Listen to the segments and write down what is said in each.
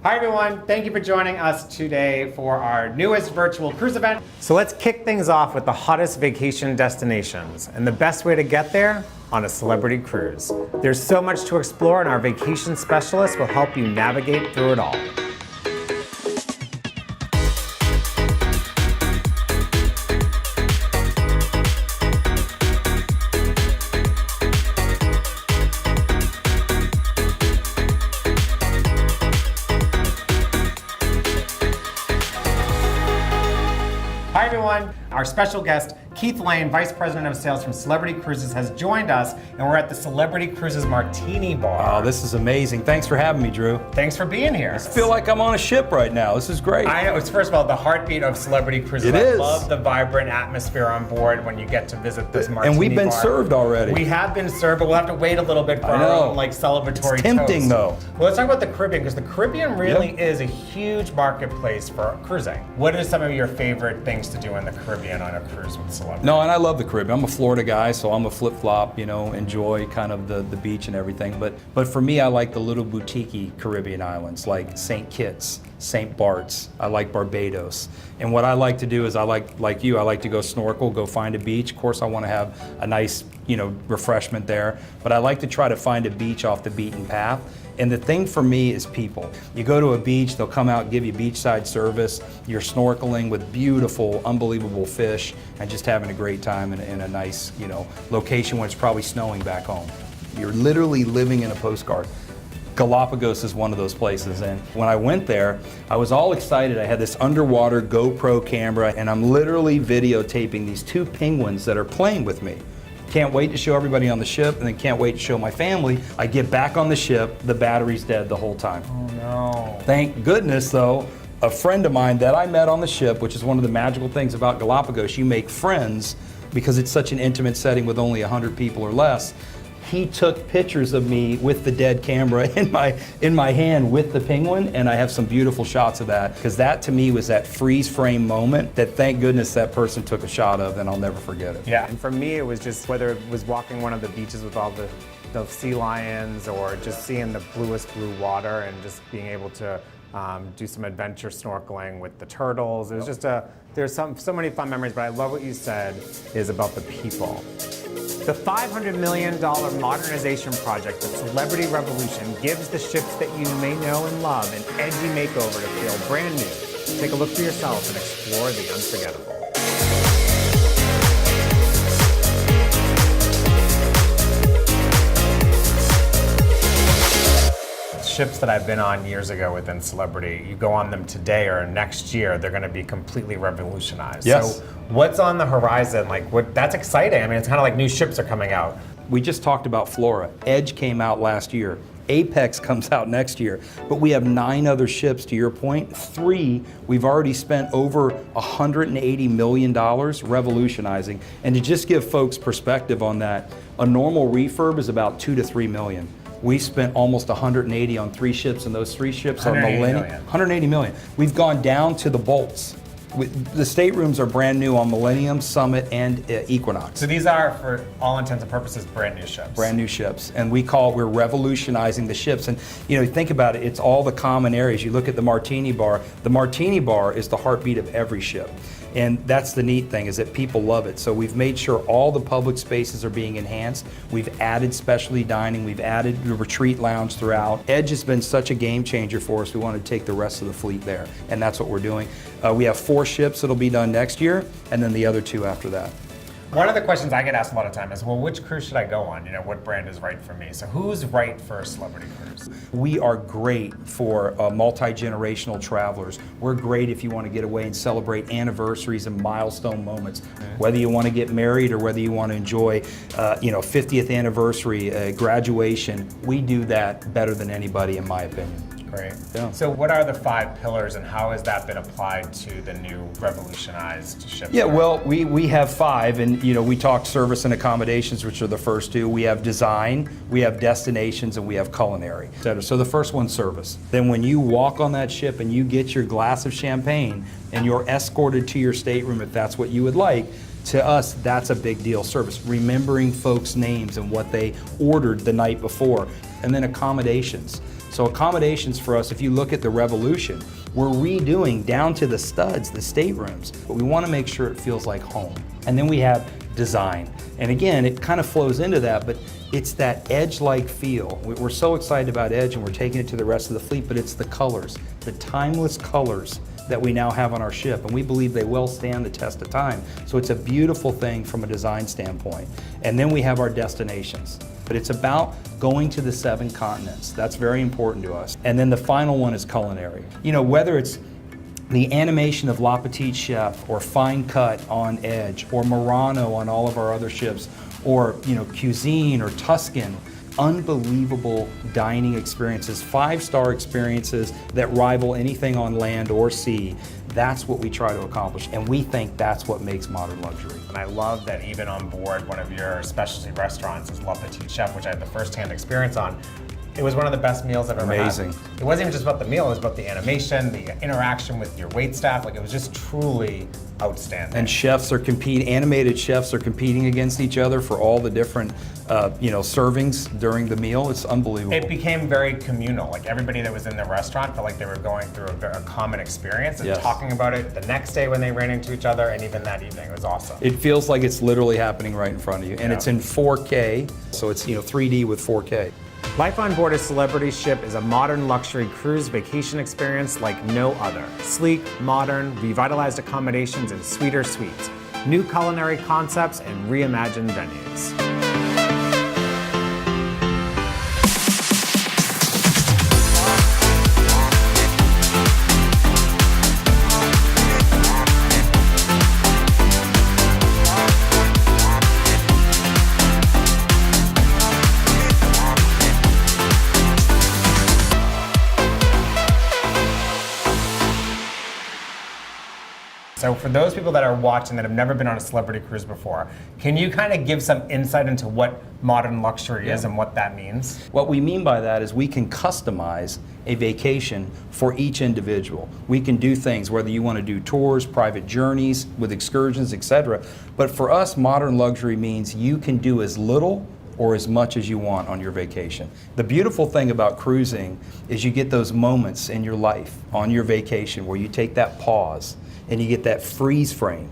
Hi everyone, thank you for joining us today for our newest virtual cruise event. So let's kick things off with the hottest vacation destinations and the best way to get there on a celebrity cruise. There's so much to explore and our vacation specialist will help you navigate through it all. Hi everyone, our special guest, Keith Lane, Vice President of Sales from Celebrity Cruises, has joined us, and we're at the Celebrity Cruises Martini Bar. Oh, this is amazing. Thanks for having me, Drew. Thanks for being here. I feel like I'm on a ship right now. This is great. I know, it's first of all the heartbeat of Celebrity Cruises. It I is. love the vibrant atmosphere on board when you get to visit this Martini Bar. And we've been served already. We have been served, but we'll have to wait a little bit for our own celebratory It's tempting toast. though. Well, let's talk about the Caribbean, because the Caribbean really is a huge marketplace for cruising. What are some of your favorite things to do in the Caribbean on a cruise with Celebrity? No, and I love the Caribbean. I'm a Florida guy, so I'm a flip-flop, enjoy kind of the beach and everything. But for me, I like the little boutique-y Caribbean islands like St. Kitts, St. Bart's. I like Barbados. And what I like to do is I like to go snorkel, go find a beach. Of course, I want to have a nice, refreshment there. But I like to try to find a beach off the beaten path. And the thing for me is people. You go to a beach, they'll come out and give you beachside service. You're snorkeling with beautiful, unbelievable fish and just having a great time in a nice, location when it's probably snowing back home. You're literally living in a postcard. Galapagos is one of those places, and when I went there, I was all excited. I had this underwater GoPro camera, and I'm literally videotaping these two penguins that are playing with me. Can't wait to show everybody on the ship, and then can't wait to show my family. I get back on the ship, the battery's dead the whole time. Oh no. Thank goodness though, a friend of mine that I met on the ship, which is one of the magical things about Galapagos, you make friends because it's such an intimate setting with only 100 people or less. He took pictures of me with the dead camera in my hand with the penguin, and I have some beautiful shots of that, because that to me was that freeze frame moment that thank goodness that person took a shot of, and I'll never forget it. Yeah, and for me it was just whether it was walking one of the beaches with all the sea lions or just seeing the bluest blue water and just being able to do some adventure snorkeling with the turtles. It was just there's so many fun memories, but I love what you said is about the people. The $500 million modernization project, the Celebrity Revolution, gives the ships that you may know and love an edgy makeover to feel brand new. Take a look for yourself and explore the unforgettable. Ships that I've been on years ago within Celebrity, you go on them today or next year, they're going to be completely revolutionized. Yes. So what's on the horizon? That's exciting. I mean, it's kind of like new ships are coming out. We just talked about Flora. Edge came out last year. Apex comes out next year. But we have 9 other ships, to your point. 3, we've already spent over $180 million revolutionizing. And to just give folks perspective on that, a normal refurb is about $2 to $3 million. We spent almost 180 on 3 ships, and those 3 ships are Millennium. 180 million. We've gone down to the bolts. The staterooms are brand new on Millennium, Summit, and Equinox. So these are, for all intents and purposes, brand new ships. Brand new ships, and we're revolutionizing the ships. And think about it, it's all the common areas. You look at the Martini Bar. The Martini Bar is the heartbeat of every ship. And that's the neat thing, is that people love it. So we've made sure all the public spaces are being enhanced. We've added specialty dining. We've added the retreat lounge throughout. Edge has been such a game changer for us. We want to take the rest of the fleet there, and that's what we're doing. We have 4 ships that'll be done next year, and then the other 2 after that. One of the questions I get asked a lot of time is, well, which cruise should I go on? What brand is right for me? So who's right for a Celebrity Cruise? We are great for multi-generational travelers. We're great if you want to get away and celebrate anniversaries and milestone moments. Whether you want to get married or whether you want to enjoy, 50th anniversary, graduation, we do that better than anybody, in my opinion. Great. Yeah. So what are the 5 pillars, and how has that been applied to the new revolutionized ships? Yeah, well, we have 5, and we talked service and accommodations, which are the first 2. We have design, we have destinations, and we have culinary. So the first one's service. Then when you walk on that ship and you get your glass of champagne and you're escorted to your stateroom if that's what you would like, to us, that's a big deal. Service, remembering folks' names and what they ordered the night before. And then accommodations. So accommodations for us, if you look at the Revolution, we're redoing down to the studs, the staterooms, but we want to make sure it feels like home. And then we have design. And again, it kind of flows into that, but it's that Edge-like feel. We're so excited about Edge and we're taking it to the rest of the fleet, but it's the colors, the timeless colors that we now have on our ship, and we believe they will stand the test of time. So it's a beautiful thing from a design standpoint. And then we have our destinations. But it's about going to the 7 continents. That's very important to us. And then the final one is culinary. You know, whether it's the animation of La Petite Chef or Fine Cut on Edge or Murano on all of our other ships, or Cuisine or Tuscan, unbelievable dining experiences, 5-star experiences that rival anything on land or sea. That's what we try to accomplish, and we think that's what makes modern luxury. And I love that even on board one of your specialty restaurants is La Petite Chef, which I had the first-hand experience on. It was one of the best meals I've ever had. Amazing. It wasn't even just about the meal, it was about the animation, the interaction with your waitstaff. Like, it was just truly outstanding. And chefs are animated chefs are competing against each other for all the different servings during the meal. It's unbelievable. It became very communal. Like, everybody that was in the restaurant felt like they were going through a common experience and Yes. talking about it the next day when they ran into each other, and even that evening. It was awesome. It feels like it's literally happening right in front of you. And Yeah. it's in 4K, so it's 3D with 4K. Life on board a Celebrity ship is a modern luxury cruise vacation experience like no other. Sleek, modern, revitalized accommodations and sweeter suites, new culinary concepts and reimagined venues. So for those people that are watching that have never been on a celebrity cruise before, can you kind of give some insight into what modern luxury is and what that means? What we mean by that is we can customize a vacation for each individual. We can do things, whether you want to do tours, private journeys with excursions, etc. But for us, modern luxury means you can do as little or as much as you want on your vacation. The beautiful thing about cruising is you get those moments in your life on your vacation where you take that pause and you get that freeze frame,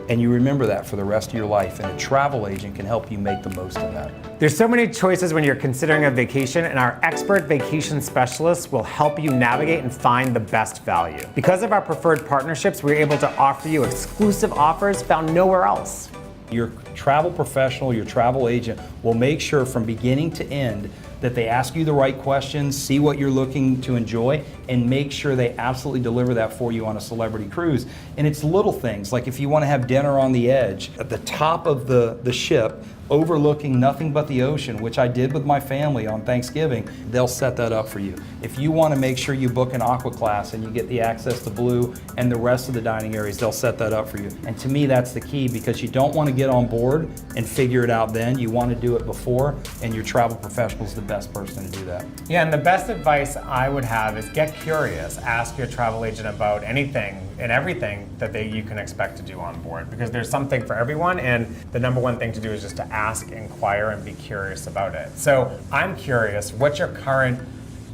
and you remember that for the rest of your life, and a travel agent can help you make the most of that. There's so many choices when you're considering a vacation, and our expert vacation specialists will help you navigate and find the best value. Because of our preferred partnerships, we're able to offer you exclusive offers found nowhere else. Your travel professional, your travel agent will make sure from beginning to end that they ask you the right questions, see what you're looking to enjoy, and make sure they absolutely deliver that for you on a celebrity cruise. And it's little things, like if you want to have dinner on the edge, at the top of the ship, overlooking nothing but the ocean, which I did with my family on Thanksgiving, they'll set that up for you. If you want to make sure you book an aqua class and you get the access to Blue and the rest of the dining areas, they'll set that up for you. And to me, that's the key, because you don't want to get on board and figure it out then. You want to do it before, and your travel professional is the best person to do that. Yeah, and the best advice I would have is get curious. Ask your travel agent about anything and everything that you can expect to do on board, because there's something for everyone, and the number one thing to do is just to ask, inquire, and be curious about it. So I'm curious, what's your current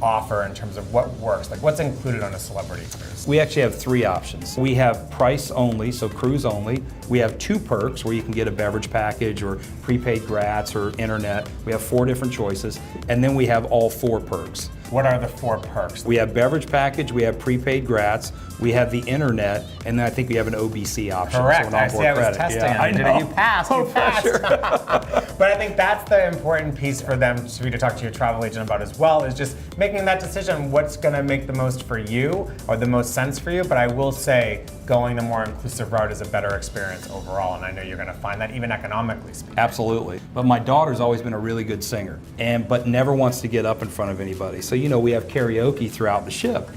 offer in terms of what works? Like, what's included on a celebrity cruise? We actually have 3 options. We have price only, so cruise only. We have 2 perks where you can get a beverage package or prepaid grats or internet. We have 4 different choices. And then we have all 4 perks. What are the 4 perks? We have beverage package, we have prepaid grats, we have the internet, and then I think we have an OBC option. Correct. So I an see. onboard I was credit. testing Yeah, it. I did know. it. You passed. You passed. But I think that's the important piece for them for you to talk to your travel agent about as well, is just making that decision. What's going to make the most for you or the most sense for you? But I will say, going the more inclusive route is a better experience overall, and I know you're going to find that, even economically speaking. Absolutely. But my daughter's always been a really good singer, but never wants to get up in front of anybody. So we have karaoke throughout the ship,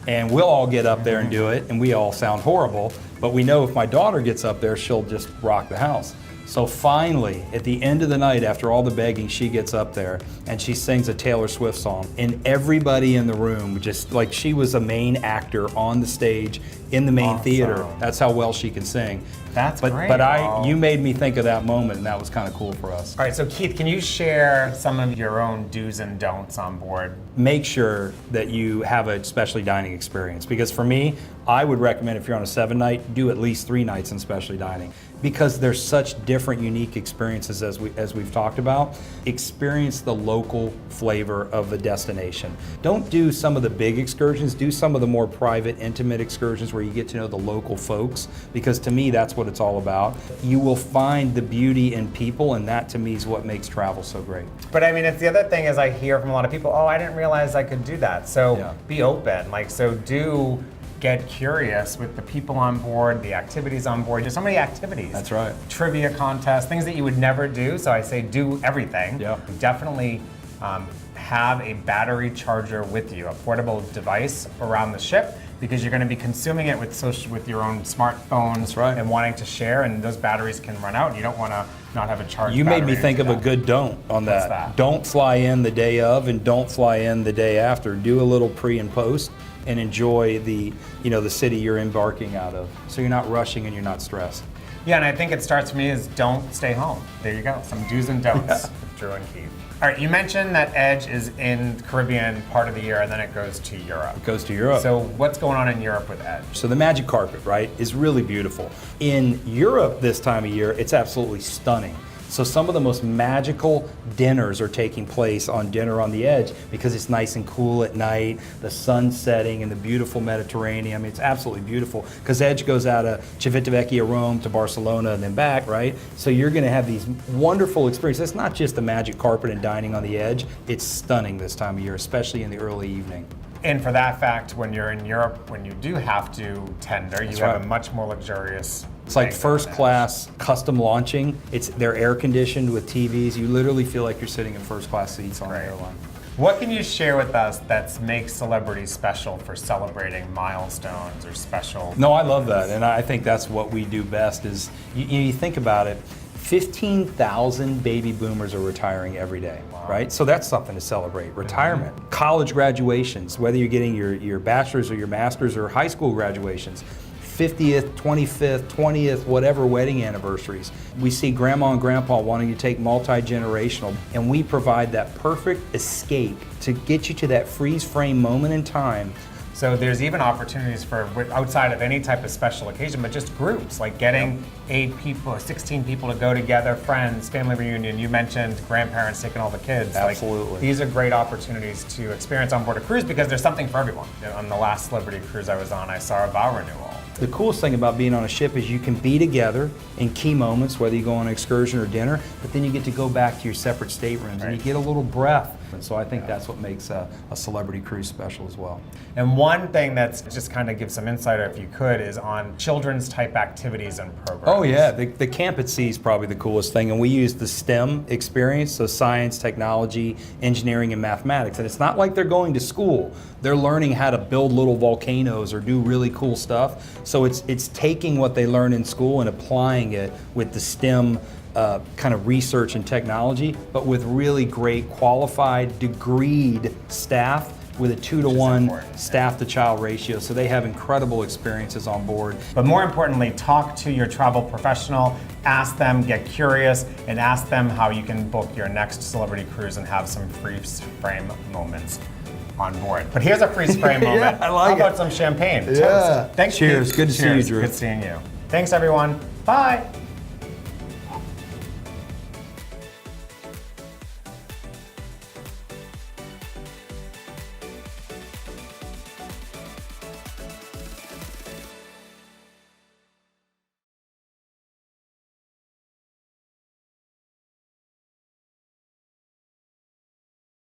and we'll all get up there and do it, and we all sound horrible. But we know if my daughter gets up there, she'll just rock the house. So finally, at the end of the night, after all the begging, she gets up there and she sings a Taylor Swift song. And everybody in the room, just like she was a main actor on the stage in the main theater. That's how well she can sing. That's great. But you made me think of that moment, and that was kind of cool for us. All right, so Keith, can you share some of your own do's and don'ts on board? Make sure that you have a specialty dining experience, because for me, I would recommend if you're on a 7-night, do at least 3 nights in specialty dining, because there's such different, unique experiences as we've talked about. Experience the local flavor of the destination. Don't do some of the big excursions, do some of the more private, intimate excursions where you get to know the local folks, because to me, that's what it's all about. You will find the beauty in people, and that to me is what makes travel so great. But I mean, it's the other thing is I hear from a lot of people, oh, I didn't realize I could do that. So Yeah. be open, so do get curious with the people on board, the activities on board. There's so many activities. That's right. Trivia contests, things that you would never do. So I say do everything. Yeah. Definitely have a battery charger with you, a portable device around the ship, because you're going to be consuming it with your own smartphones. That's right. And wanting to share, and those batteries can run out. And you don't want to not have a charged You made me battery think to of do a that. good don't on that. What's that? Don't fly in the day of, and don't fly in the day after. Do a little pre and post, and enjoy the city you're embarking out of. So you're not rushing and you're not stressed. Yeah, and I think it starts for me is don't stay home. There you go, some do's and don'ts with Drew and Keith. All right, you mentioned that Edge is in Caribbean part of the year, and then it goes to Europe. It goes to Europe. So what's going on in Europe with Edge? So the magic carpet, right, is really beautiful. In Europe this time of year, it's absolutely stunning. So some of the most magical dinners are taking place on Dinner on the Edge, because it's nice and cool at night, the sun setting, and the beautiful Mediterranean. I mean, it's absolutely beautiful, because Edge goes out of Civitavecchia, Rome, to Barcelona, and then back, right? So you're going to have these wonderful experiences. It's not just the magic carpet and dining on the Edge. It's stunning this time of year, especially in the early evening. And for that fact, when you're in Europe, when you do have to tender, you have right. a much more luxurious. It's like banquet first on Edge. class custom launching. They're air conditioned with TVs. You literally feel like you're sitting in first class seats on the Great. airline. What can you share with us that makes celebrities special for celebrating milestones or special? No, I love that, and I think that's what we do best. Is you think about it, 15,000 baby boomers are retiring every day, right? So that's something to celebrate. Retirement, college graduations, whether you're getting your bachelor's or your master's, or high school graduations. 50th, 25th, 20th, whatever wedding anniversaries. We see grandma and grandpa wanting to take multi-generational, and we provide that perfect escape to get you to that freeze frame moment in time. So there's even opportunities for outside of any type of special occasion, but just groups, like getting 8 people, 16 people to go together, friends, family reunion. You mentioned grandparents taking all the kids. Absolutely. These are great opportunities to experience on board a cruise, because there's something for everyone. On the last celebrity cruise I was on, I saw a vow renewal. The coolest thing about being on a ship is you can be together in key moments, whether you go on an excursion or dinner, but then you get to go back to your separate staterooms and you get a little breath. And so I think that's what makes a celebrity cruise special as well. And one thing that's just kind of give some insight, if you could, is on children's type activities and programs. Oh yeah, the camp at sea is probably the coolest thing, and we use the STEM experience, so science, technology, engineering, and mathematics. And it's not like they're going to school. They're learning how to build little volcanoes or do really cool stuff. So it's taking what they learn in school and applying it with the STEM kind of research and technology, but with really great qualified, degreed staff with a 2-to-1 staff-to-child ratio. So they have incredible experiences on board. But more importantly, talk to your travel professional, ask them, get curious, and ask them how you can book your next celebrity cruise and have some freeze frame moments on board. But here's a freeze frame moment. I like How about it. some champagne? Yeah. Thanks, Cheers. Keith. Good to see you, Cheers. Drew. Good seeing you. Thanks, everyone. Bye.